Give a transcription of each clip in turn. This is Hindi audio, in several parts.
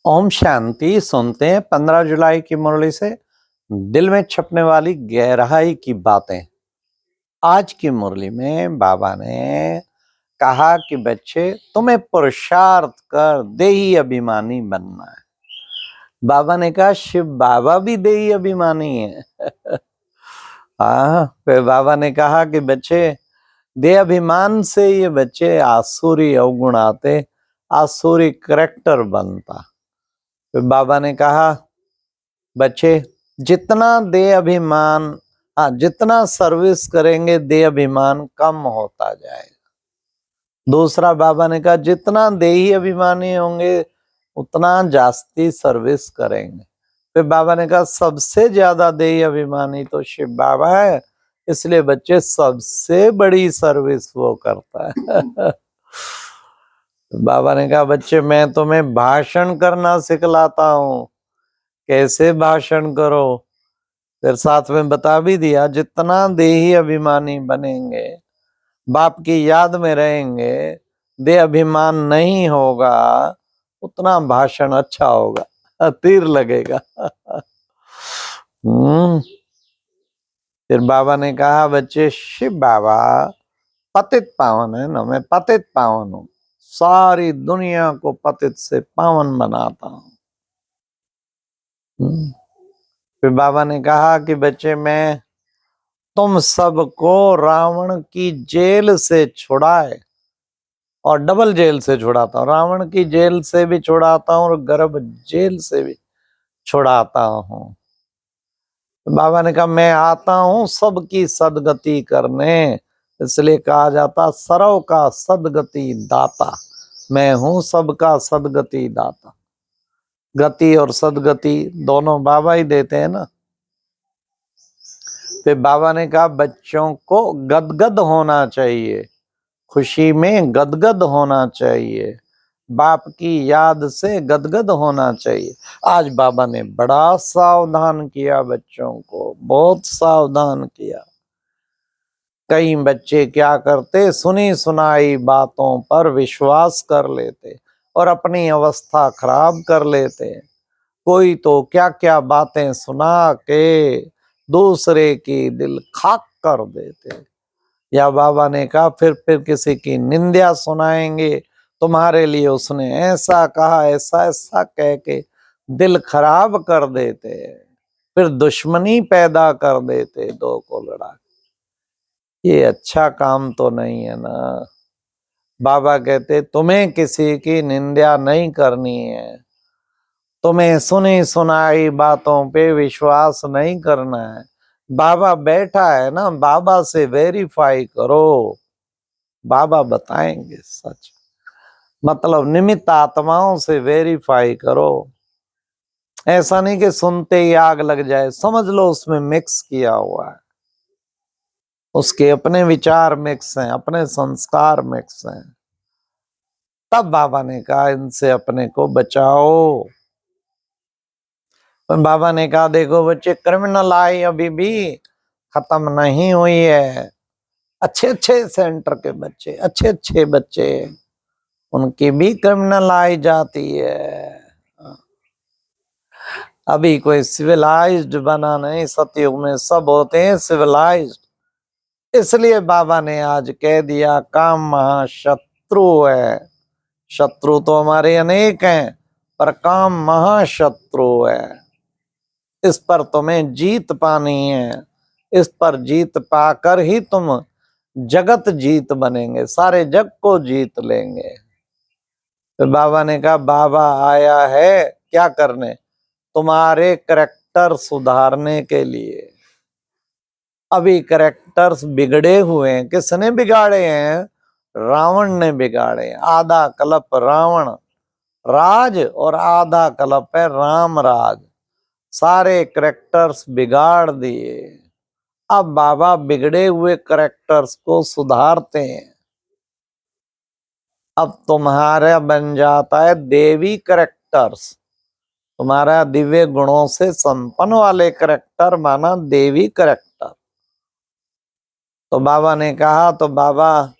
ओम शांति। सुनते हैं 15 जुलाई की मुरली से दिल में छपने वाली गहराई की बातें। आज की मुरली में बाबा ने कहा कि बच्चे, तुम्हें पुरुषार्थ कर देही अभिमानी बनना है। बाबा ने कहा शिव बाबा भी देही अभिमानी है। हाँ, फिर बाबा ने कहा कि बच्चे, देह अभिमान से ये बच्चे आसुरी अवगुण आते, आसुरी करेक्टर बनता। फिर बाबा ने कहा बच्चे, जितना देह अभिमान, जितना सर्विस करेंगे देह अभिमान कम होता जाएगा। दूसरा बाबा ने कहा जितना देही अभिमानी होंगे उतना जास्ती सर्विस करेंगे। फिर बाबा ने कहा सबसे ज्यादा देही अभिमानी तो शिव बाबा है, इसलिए बच्चे सबसे बड़ी सर्विस वो करता है। बाबा ने कहा बच्चे, मैं तुम्हें भाषण करना सिखलाता हूँ, कैसे भाषण करो। फिर साथ में बता भी दिया, जितना देही अभिमानी बनेंगे, बाप की याद में रहेंगे, देह अभिमान नहीं होगा, उतना भाषण अच्छा होगा, तीर लगेगा। फिर बाबा ने कहा बच्चे, शिव बाबा पतित पावन है ना, मैं पतित पावन हूं, सारी दुनिया को पतित से पावन बनाता हूं। फिर बाबा ने कहा कि बच्चे, मैं तुम सबको रावण की जेल से छुड़ाए और डबल जेल से छुड़ाता हूँ। रावण की जेल से भी छुड़ाता हूँ और गर्भ जेल से भी छुड़ाता हूँ। बाबा ने कहा मैं आता हूँ सबकी सदगति करने, इसलिए कहा जाता सर्व का सदगति दाता। मैं हूँ सबका सदगति दाता। गति और सदगति दोनों बाबा ही देते हैं ना। फिर बाबा ने कहा बच्चों को गदगद होना चाहिए, खुशी में गदगद होना चाहिए, बाप की याद से गदगद होना चाहिए। आज बाबा ने बड़ा सावधान किया बच्चों को, बहुत सावधान किया। कई बच्चे क्या करते, सुनी सुनाई बातों पर विश्वास कर लेते और अपनी अवस्था खराब कर लेते। कोई तो क्या क्या बातें सुना के दूसरे की दिल खाक कर देते। या बाबा ने कहा फिर किसी की निंदा सुनाएंगे, तुम्हारे लिए उसने ऐसा कहा, ऐसा ऐसा कह के दिल खराब कर देते, फिर दुश्मनी पैदा कर देते, दो को लड़ा। ये अच्छा काम तो नहीं है ना। बाबा कहते तुम्हें किसी की निंदा नहीं करनी है, तुम्हें सुनी सुनाई बातों पे विश्वास नहीं करना है। बाबा बैठा है ना, बाबा से वेरीफाई करो, बाबा बताएंगे सच। मतलब निमित्त आत्माओं से वेरीफाई करो। ऐसा नहीं कि सुनते ही आग लग जाए, समझ लो उसमें मिक्स किया हुआ है, उसके अपने विचार मिक्स हैं, अपने संस्कार मिक्स हैं। तब बाबा ने कहा इनसे अपने को बचाओ। बाबा ने कहा देखो बच्चे, क्रिमिनल आई अभी भी खत्म नहीं हुई है। अच्छे अच्छे सेंटर के बच्चे, अच्छे अच्छे बच्चे, उनकी भी क्रिमिनल आई जाती है। अभी कोई सिविलाइज्ड बना नहीं, सतयुग में सब होते हैं सिविलाइज्ड। इसलिए बाबा ने आज कह दिया काम महाशत्रु है। शत्रु तो हमारे अनेक हैं, पर काम महाशत्रु है। इस पर तुम्हें जीत पानी है, इस पर जीत पाकर ही तुम जगत जीत बनेंगे, सारे जग को जीत लेंगे। तो बाबा ने कहा बाबा आया है क्या करने, तुम्हारे करैक्टर सुधारने के लिए। अभी करैक्टर्स बिगड़े हुए हैं। किसने बिगाड़े हैं? रावण ने बिगाड़े हैं। आधा कल्प रावण राज और आधा कल्प है राम राज। सारे करैक्टर्स बिगाड़ दिए। अब बाबा बिगड़े हुए करैक्टर्स को सुधारते हैं। अब तुम्हारा बन जाता है देवी करैक्टर्स। तुम्हारा दिव्य गुणों से संपन्न वाले करैक्टर माना देवी करैक्टर। तो बाबा ने कहा, तो बाबा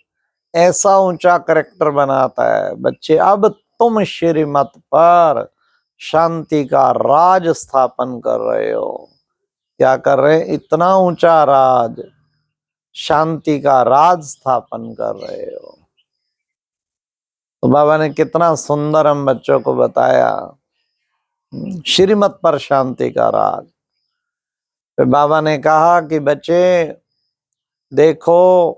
ऐसा ऊंचा करैक्टर बनाता है बच्चे। अब तुम श्रीमत पर शांति का राज स्थापन कर रहे हो। क्या कर रहे हैं? इतना ऊंचा राज, शांति का राज स्थापन कर रहे हो। तो बाबा ने कितना सुंदर हम बच्चों को बताया, श्रीमत पर शांति का राज। फिर बाबा ने कहा कि बच्चे देखो,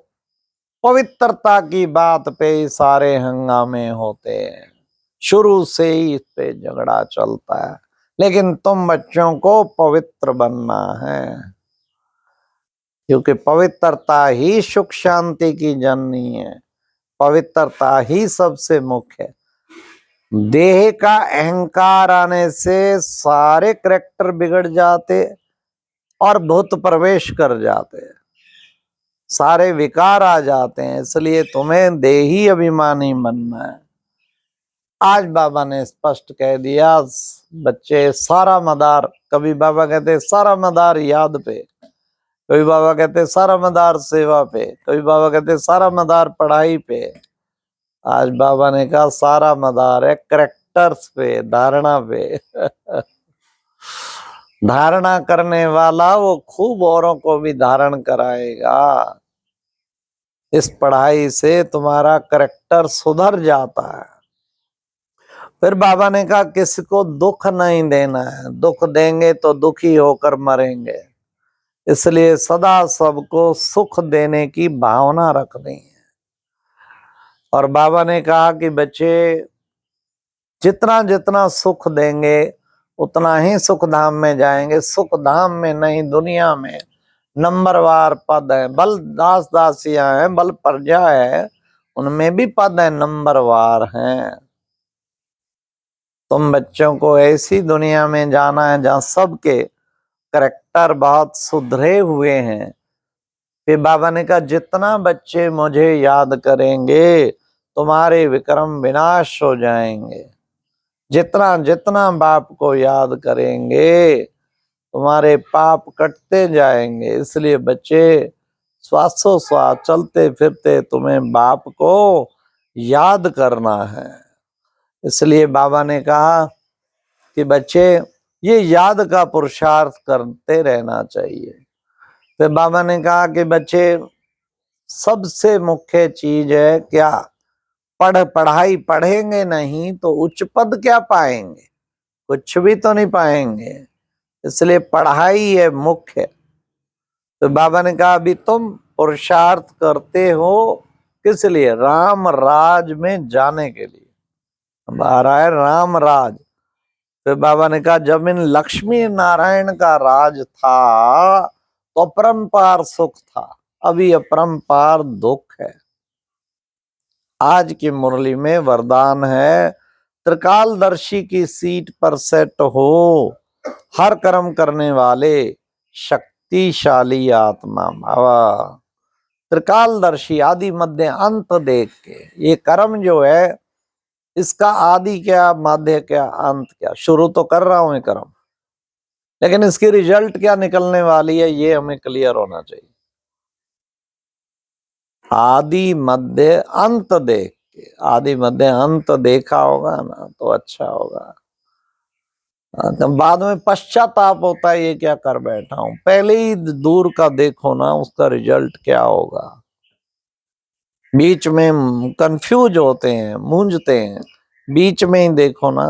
पवित्रता की बात पे ही सारे हंगामे होते हैं, शुरू से ही इस पे झगड़ा चलता है, लेकिन तुम बच्चों को पवित्र बनना है, क्योंकि पवित्रता ही सुख शांति की जननी है, पवित्रता ही सबसे मुख्य है। देह का अहंकार आने से सारे करैक्टर बिगड़ जाते और भूत प्रवेश कर जाते हैं, सारे विकार आ जाते हैं। इसलिए तुम्हें देही अभिमानी बनना है। आज बाबा ने स्पष्ट कह दिया, बच्चे सारा मदार, कभी बाबा कहते सारा मदार याद पे, कभी बाबा कहते सारा मदार सेवा पे, कभी बाबा कहते सारा मदार पढ़ाई पे। आज बाबा ने कहा सारा मदार है करैक्टर्स पे, धारणा पे। धारणा करने वाला वो खूब औरों को भी धारण कराएगा। इस पढ़ाई से तुम्हारा करैक्टर सुधर जाता है। फिर बाबा ने कहा किसी को दुख नहीं देना है, दुख देंगे तो दुखी होकर मरेंगे, इसलिए सदा सबको सुख देने की भावना रखनी है। और बाबा ने कहा कि बच्चे जितना जितना सुख देंगे उतना ही सुख धाम में जाएंगे। सुख धाम में नहीं, दुनिया में नंबरवार पद है, बल दास दासियां हैं, बल प्रजा है, उनमें भी पद है, नंबरवार हैं। तुम बच्चों को ऐसी दुनिया में जाना है जहां सबके करैक्टर बहुत सुधरे हुए हैं। फिर बाबा ने कहा जितना बच्चे मुझे याद करेंगे तुम्हारे विक्रम विनाश हो जाएंगे, जितना जितना बाप को याद करेंगे तुम्हारे पाप कटते जाएंगे। इसलिए बच्चे श्वासोश्वास चलते फिरते तुम्हें बाप को याद करना है। इसलिए बाबा ने कहा कि बच्चे ये याद का पुरुषार्थ करते रहना चाहिए। फिर बाबा ने कहा कि बच्चे सबसे मुख्य चीज है क्या? पढ़ाई पढ़ेंगे नहीं तो उच्च पद क्या पाएंगे? कुछ भी तो नहीं पाएंगे। इसलिए पढ़ाई है मुख्य। तो बाबा ने कहा अभी तुम पुरुषार्थ करते हो किस लिए? राम राज में जाने के लिए। अब आ रहा है राम राज। फिर बाबा ने कहा जब इन लक्ष्मी नारायण का राज था तो अपरंपार सुख था, अभी अपरंपार दुख है। आज की मुरली में वरदान है त्रिकालदर्शी की सीट पर सेट हो, हर कर्म करने वाले शक्तिशाली आत्मा भावा। त्रिकालदर्शी, आदि मध्य अंत देख के, ये कर्म जो है इसका आदि क्या, मध्य क्या, अंत क्या। शुरू तो कर रहा हूं ये कर्म, लेकिन इसकी रिजल्ट क्या निकलने वाली है ये हमें क्लियर होना चाहिए। आदि मध्य अंत देख के, आदि मध्य अंत देखा होगा ना तो अच्छा होगा। तो बाद में पश्चाताप होता है ये क्या कर बैठा हूं। पहले ही दूर का देखो ना उसका रिजल्ट क्या होगा। बीच में कंफ्यूज होते हैं, मूंझते हैं, बीच में ही देखो ना।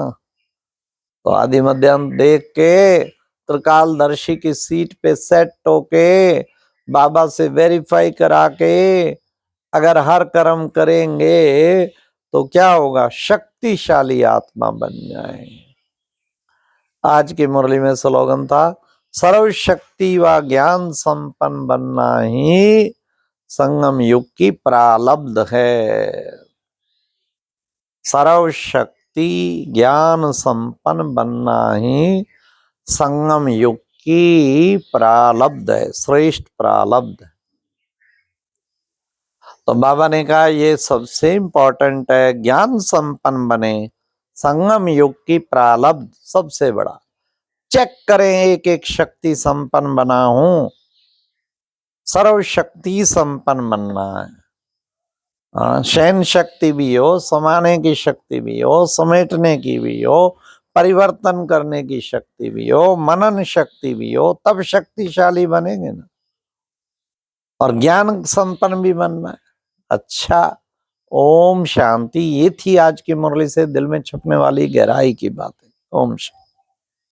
तो आदि मध्य अंत देख के त्रिकालदर्शी की सीट पे सेट होके बाबा से वेरीफाई करा के अगर हर कर्म करेंगे तो क्या होगा? शक्तिशाली आत्मा बन जाएंगे। आज की मुरली में स्लोगन था सर्वशक्ति व ज्ञान संपन्न बनना ही संगम युग की प्रारब्ध है। सर्वशक्ति ज्ञान संपन्न बनना ही संगम युग की प्रारब्ध है, श्रेष्ठ प्रारब्ध है। तो बाबा ने कहा ये सबसे इंपॉर्टेंट है, ज्ञान संपन्न बने, संगम युग की प्रारब्ध सबसे बड़ा। चेक करें एक एक शक्ति संपन्न बना हूं, सर्वशक्ति संपन्न बनना है। शयन शक्ति भी हो, समाने की शक्ति भी हो, समेटने की भी हो, परिवर्तन करने की शक्ति भी हो, मनन शक्ति भी हो, तब शक्तिशाली बनेंगे ना। और ज्ञान संपन्न भी बनना है। अच्छा, ओम शांति। ये थी आज की मुरली से दिल में छुपने वाली गहराई की बातें। ओम शांति।